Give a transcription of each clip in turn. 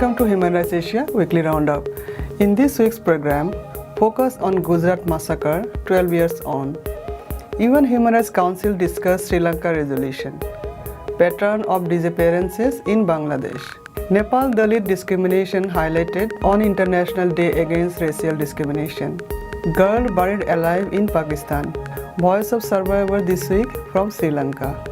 Welcome to Human Rights Asia Weekly Roundup. In this week's program, focus on Gujarat massacre 12 years on. UN Human Rights Council discussed Sri Lanka resolution. Pattern of disappearances in Bangladesh. Nepal Dalit discrimination highlighted on International Day Against Racial Discrimination. Girl buried alive in Pakistan. Voice of Survivor this week from Sri Lanka.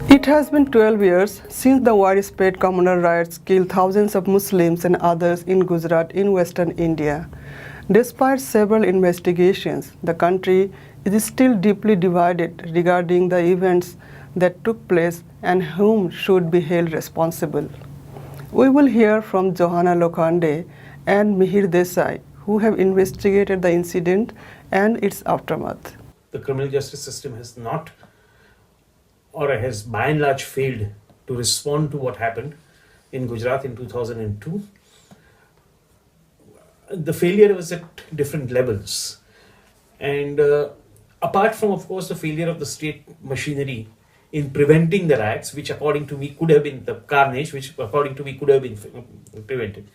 It has been 12 years since the widespread communal riots killed thousands of Muslims and others in Gujarat in western India. Despite several investigations, the country is still deeply divided regarding the events that took place and whom should be held responsible. We will hear from Johanna Lokhande and Mihir Desai, who have investigated the incident and its aftermath. The criminal justice system has not, or has by and large failed to respond to what happened in Gujarat in 2002. The failure was at different levels. And apart from, of course, the failure of the state machinery in preventing the riots, which according to me could have been the carnage, which according to me could have been prevented.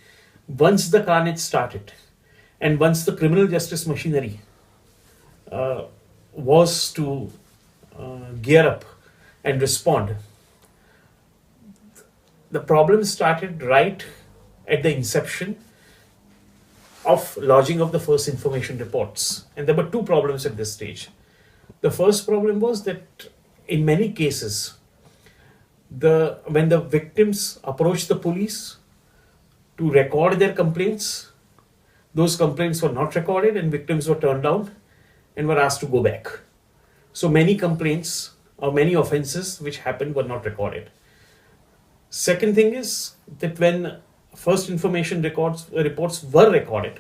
Once the carnage started, and once the criminal justice machinery was to gear up and respond, the problem started right at the inception of lodging of the first information reports. And there were two problems at this stage. The first problem was that in many cases, when the victims approached the police to record their complaints, those complaints were not recorded and victims were turned down and were asked to go back. So many complaints or many offenses which happened were not recorded. Second thing is that when first information reports were recorded,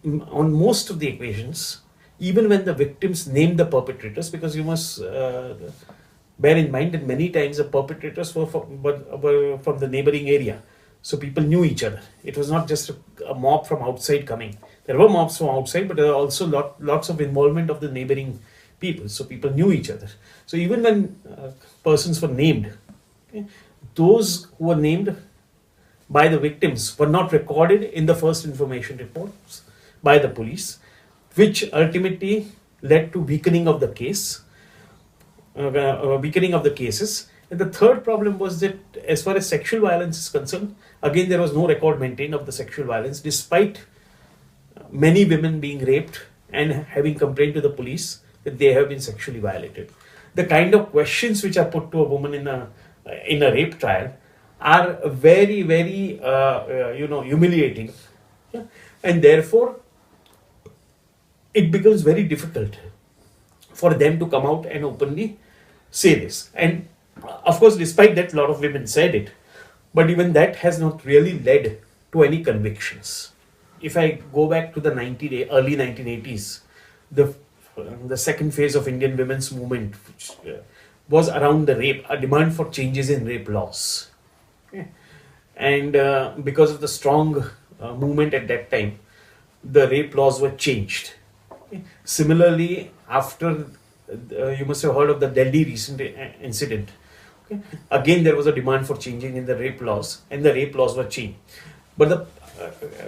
on most of the occasions, even when the victims named the perpetrators, because you must bear in mind that many times the perpetrators were from the neighboring area. So people knew each other. It was not just a mob from outside coming. There were mobs from outside, but there were also lots of involvement of the neighboring people. So people knew each other. So even when persons were named, okay, those who were named by the victims were not recorded in the first information reports by the police, which ultimately led to weakening of the case, weakening of the cases. And the third problem was that as far as sexual violence is concerned, again there was no record maintained of the sexual violence, despite many women being raped and having complained to the police that they have been sexually violated. The kind of questions which are put to a woman in a rape trial are very, very humiliating, yeah? And therefore it becomes very difficult for them to come out and openly say this. And of course, despite that, a lot of women said it, but even that has not really led to any convictions. If I go back to the early 1980s, the second phase of Indian women's movement, which was around the rape, a demand for changes in rape laws. Okay. And because of the strong movement at that time, the rape laws were changed. Okay. Similarly, after you must have heard of the Delhi recent incident. Okay. Again, there was a demand for changing in the rape laws, and the rape laws were changed. But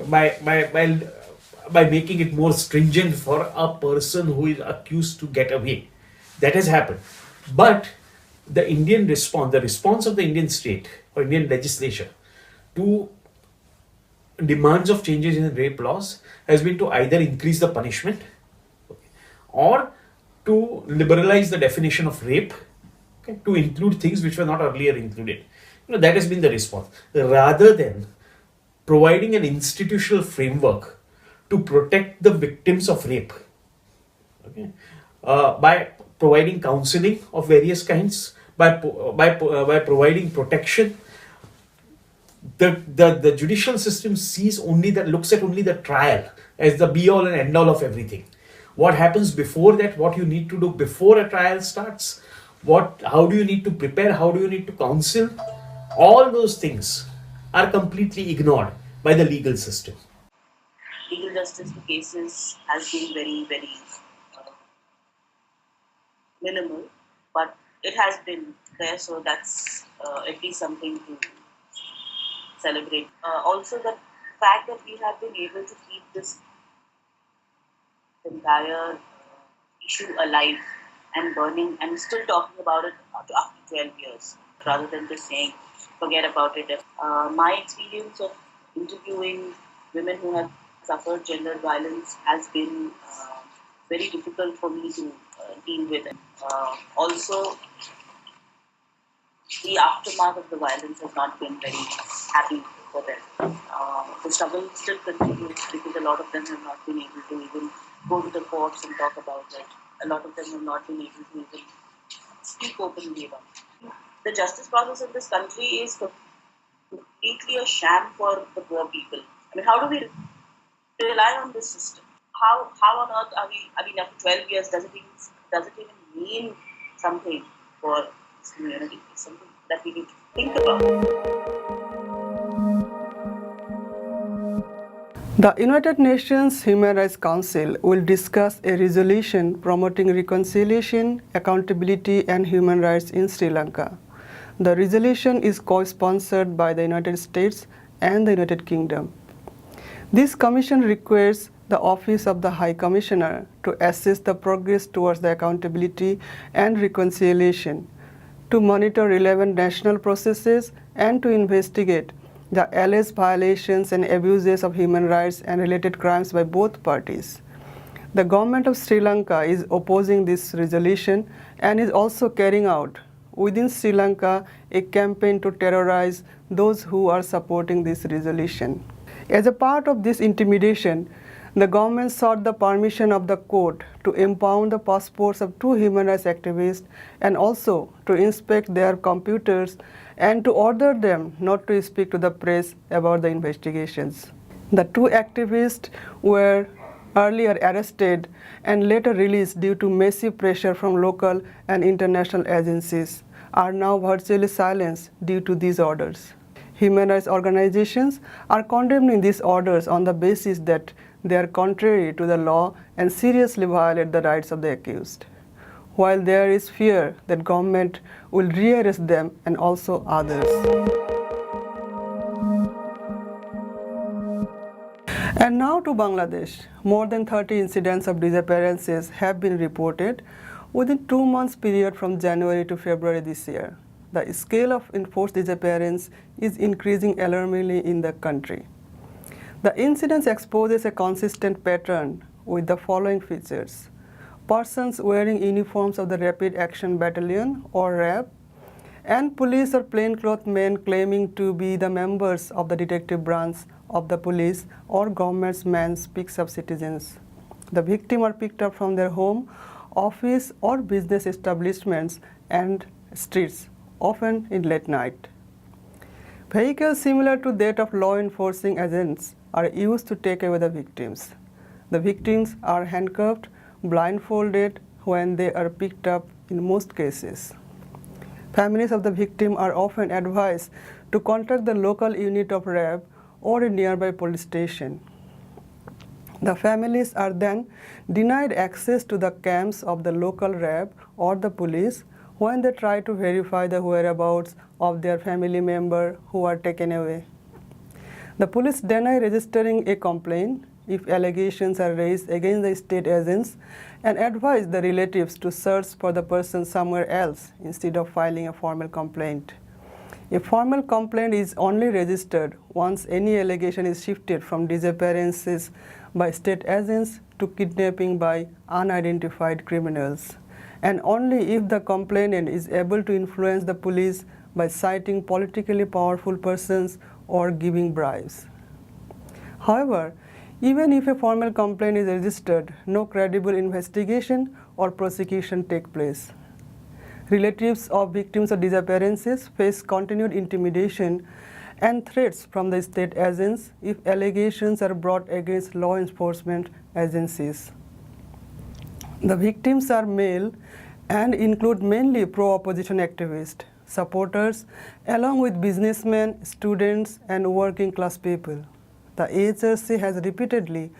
by making it more stringent for a person who is accused to get away, that has happened. But the response of the Indian state or Indian legislature to demands of changes in rape laws has been to either increase the punishment or to liberalize the definition of rape, okay, to include things which were not earlier included. That has been the response. Rather than providing an institutional framework to protect the victims of rape, okay, by providing counseling of various kinds, by providing protection, the judicial system looks at only the trial as the be all and end all of everything. What happens before that, what you need to do before a trial starts, how do you need to prepare, how do you need to counsel, all those things are completely ignored by the legal system. Legal justice for cases has been very, very minimal, but it has been there, so that's at least something to celebrate. Also, the fact that we have been able to keep this entire issue alive and burning and still talking about it after 12 years rather than just saying forget about it. My experience of interviewing women who have suffered gender violence has been very difficult for me to deal with. Also, the aftermath of the violence has not been very happy for them. The struggle still continues because a lot of them have not been able to even go to the courts and talk about it. A lot of them have not been able to even speak openly about it. The justice process in this country is completely a sham for the poor people. I mean, how do we rely on this system? How on earth are we? I mean, after 12 years, does it even mean something for this community? It's something that we need to think about. The United Nations Human Rights Council will discuss a resolution promoting reconciliation, accountability, and human rights in Sri Lanka. The resolution is co-sponsored by the United States and the United Kingdom. This commission requires the Office of the High Commissioner to assess the progress towards the accountability and reconciliation, to monitor relevant national processes, and to investigate the alleged violations and abuses of human rights and related crimes by both parties. The government of Sri Lanka is opposing this resolution and is also carrying out within Sri Lanka a campaign to terrorize those who are supporting this resolution. As a part of this intimidation, the government sought the permission of the court to impound the passports of two human rights activists and also to inspect their computers and to order them not to speak to the press about the investigations. The two activists were earlier arrested and later released due to massive pressure from local and international agencies, are now virtually silenced due to these orders. Human rights organizations are condemning these orders on the basis that they are contrary to the law and seriously violate the rights of the accused, while there is fear that government will rearrest them and also others. And now to Bangladesh. More than 30 incidents of disappearances have been reported within 2 months period from January to February this year. The scale of enforced disappearance is increasing alarmingly in the country. The incidence exposes a consistent pattern with the following features: persons wearing uniforms of the Rapid Action Battalion or RAB, and police or plainclothes men claiming to be the members of the detective branch of the police or government's men picks up citizens. The victims are picked up from their home, office or business establishments and streets, often in late night. Vehicles similar to that of law enforcing agents are used to take away the victims. The victims are handcuffed, blindfolded when they are picked up in most cases. Families of the victim are often advised to contact the local unit of RAB or a nearby police station. The families are then denied access to the camps of the local RAB or the police when they try to verify the whereabouts of their family member who are taken away. The police deny registering a complaint if allegations are raised against the state agents and advise the relatives to search for the person somewhere else instead of filing a formal complaint. A formal complaint is only registered once any allegation is shifted from disappearances by state agents to kidnapping by unidentified criminals, and only if the complainant is able to influence the police by citing politically powerful persons or giving bribes. However, even if a formal complaint is registered, no credible investigation or prosecution take place. Relatives of victims of disappearances face continued intimidation and threats from the state agents if allegations are brought against law enforcement agencies. The victims are male and include mainly pro-opposition activists, supporters, along with businessmen, students, and working class people. The AHRC has repeatedly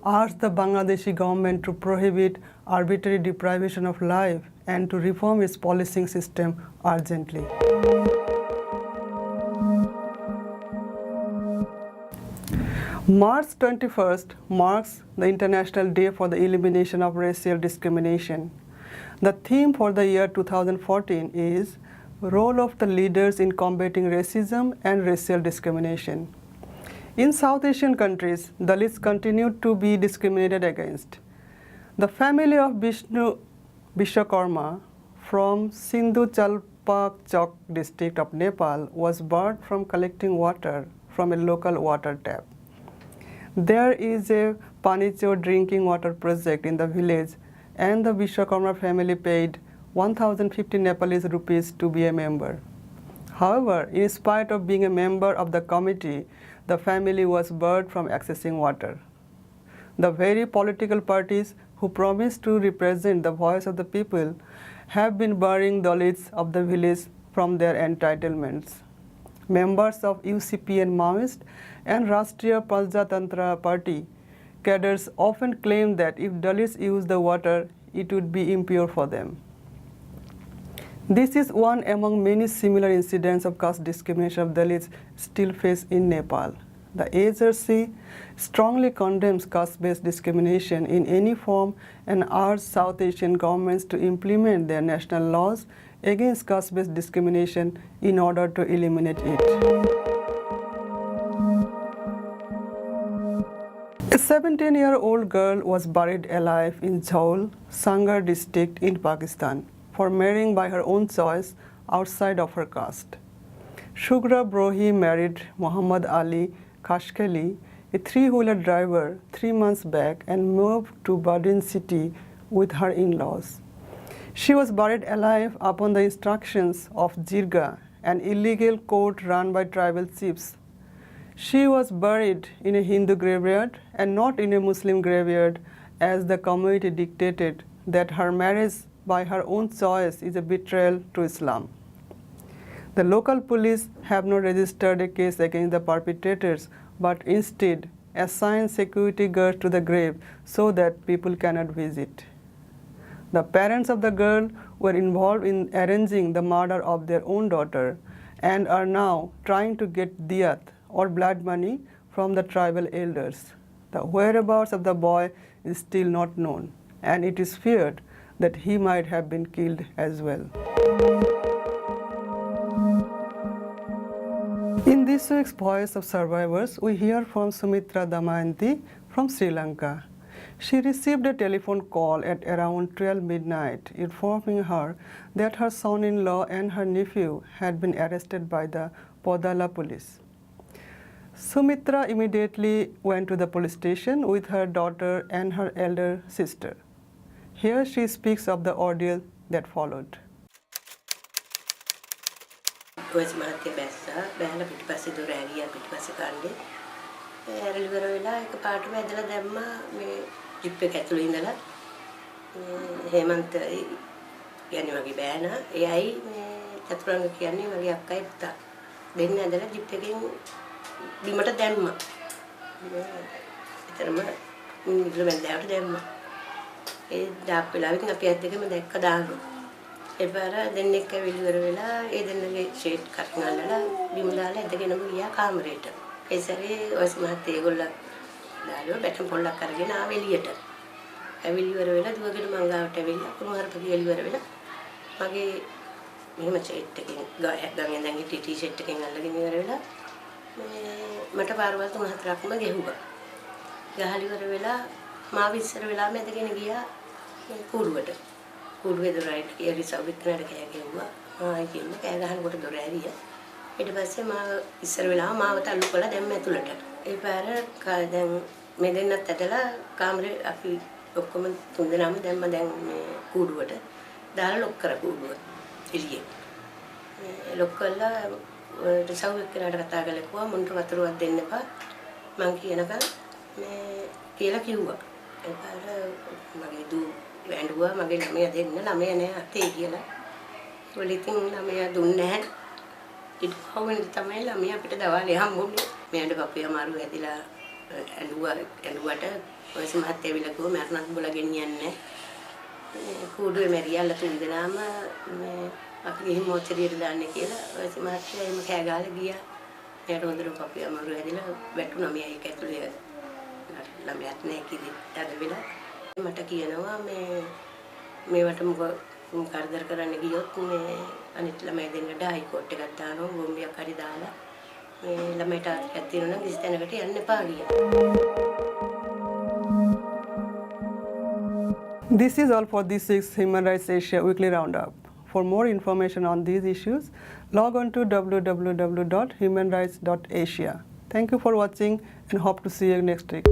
asked the Bangladeshi government to prohibit arbitrary deprivation of life and to reform its policing system urgently. March 21st marks the International Day for the Elimination of Racial Discrimination. The theme for the year 2014 is Role of the Leaders in Combating Racism and Racial Discrimination. In South Asian countries, Dalits continue to be discriminated against. The family of Vishnu Vishwakarma from Sindhu Chalpak Chowk district of Nepal was barred from collecting water from a local water tap. There is a Panicho drinking water project in the village, and the Vishwakarma family paid 1,050 Nepalese rupees to be a member. However, in spite of being a member of the committee, the family was barred from accessing water. The very political parties who promised to represent the voice of the people have been barring Dalits of the village from their entitlements. Members of UCP and Maoist and Rashtriya Prajatantra Party cadres often claim that if Dalits use the water, it would be impure for them. This is one among many similar incidents of caste discrimination of Dalits still faced in Nepal. The AHRC strongly condemns caste-based discrimination in any form and urges South Asian governments to implement their national laws against caste-based discrimination in order to eliminate it. A 17-year-old girl was buried alive in Jhaul, Sangar district in Pakistan for marrying by her own choice outside of her caste. Shugra Brohi married Muhammad Ali Kashkali, a three-wheeler driver, 3 months back and moved to Badin city with her in-laws. She was buried alive upon the instructions of Jirga, an illegal court run by tribal chiefs. She was buried in a Hindu graveyard and not in a Muslim graveyard, as the community dictated that her marriage by her own choice is a betrayal to Islam. The local police have not registered a case against the perpetrators, but instead assigned security guards to the grave so that people cannot visit. The parents of the girl were involved in arranging the murder of their own daughter and are now trying to get diyat or blood money from the tribal elders. The whereabouts of the boy is still not known, and it is feared that he might have been killed as well. In this week's Voice of Survivors, we hear from Sumitra Damayanti from Sri Lanka. She received a telephone call at around 12 midnight informing her that her son-in-law and her nephew had been arrested by the Podala police. Sumitra immediately went to the police station with her daughter and her elder sister. Here she speaks of the ordeal that followed. ඔයස් මහත්තයා බැස්සා බැලලා පිටිපස්සේ දොර ඇරියා පිටිපස්සේ කන්නේ ඇරලි වර වෙලා එක පාටම ඇදලා දැම්මා මේ ජිප් එක ඇතුළේ ඉඳලා හේමන්ත කියන්නේ මගේ බෑනා එයයි මේ චතුරංග කියන්නේ මගේ අක්කයි පුතා දෙන්න ඇදලා ජිප් එකෙන් බිමට දැම්මා එතරම් ඉංග්‍රීසි බැලුවට දැම්මා ඒ දාප් වෙලාවකින් අපි ඇද්දකම දැක්ක දානවා එපාර දෙන්නෙක් ඇවිල්ලි වර වෙලා ඒ දෙන්නගේ ෂේඩ් කටින් අල්ලලා බිම දාලා ඇදගෙනම ගියා කාමරේට. ඒ සැරේ ඔයස් මහත්තයා ඒගොල්ලෝ දාලා බැටම් පොල්ලක් අරගෙන ආව එළියට. ඇවිල්ලි වර වෙලා දුවගෙන මං ගාවට ඇවිල්ලා කුණුහරුපගේ එළි වර වෙලා මගේ මෙහෙම ෂේඩ් එකකින් ගාගෙන දැන් හිටි ටී-ෂර්ට් එකකින් අල්ලගෙන ඉවර වෙලා මට පාරවල් තුන හතරක්ම ගෙහුවා. ගහලි වර වෙලා මාව ඉස්සර වෙලාම ඇදගෙන ගියා කූඩුවට. කූඩුවේ දොරට කියලා සවිත්‍රාට කෑ ගැහුවා. ආයි කියන කෑ ගහනකොට දොර ඇරියා. ඊට පස්සේ මාව ඉස්සර වෙලාම මාව තල්ලු කළා දැම්ම ඇතුළට. ඒ පාර දැන් මේ දෙන්නත් ඇදලා කාමරේ අපි ඔක්කොම තුන්දෙනාම දැම්ම දැන් මේ කූඩුවට දාලා ලොක් කර කූඩුව එළියේ. ලොක් කළා සවිත්‍රාට කතා කරලා කිව්වා මුන්ට වතුරක් දෙන්න එපා. මං කියනකම් මේ කියලා කිව්වා. ඒ පාර මගේ දූ වැඬුවා මගේ ළමයා දෙන්න ළමයා නෑ අතේ කියලා. ඒවල ඉතින් ළමයා දුන්නේ නැහැ. ඊට පස්සේ තමයි ළමයා අපිට දවාලේ හම්බුනේ. මෙයාට පපුවේ අමාරු ඇදිලා ඇඬුවට ඔයස් මහත්තයා විල කිව්වා මරණත් බොලා ගෙනියන්නේ නැහැ. කූඩුවේ මැරියල්ලා තුන් දෙනාම මේ අපි ගිහින් මොචරියට දාන්නේ කියලා ඔය මහත්තයා එහෙම කෑ ගහලා ගියා. එයාට හොඳට කපුවේ අමාරු හැදිලා වැටුණා මෙයා ඒක ඇතුලේ ළමයාත් නැහැ කිවි තද වෙලා. මට කියනවා මේවට මොකද කරදර කරන්න ගියොත් මේ අනිත් ළමයි දෙන්නට හයිකෝට් එකක් දානවා බෝම්බයක් හරි දාලා මේ ළමයට ආතතියක් තියෙනවා නම් කිසි තැනකට යන්න එපා කියලා. This is all for this week's Human Rights Asia Weekly Roundup. For more information on these issues, log on to www.humanrights.asia. Thank you for watching and hope to see you next week.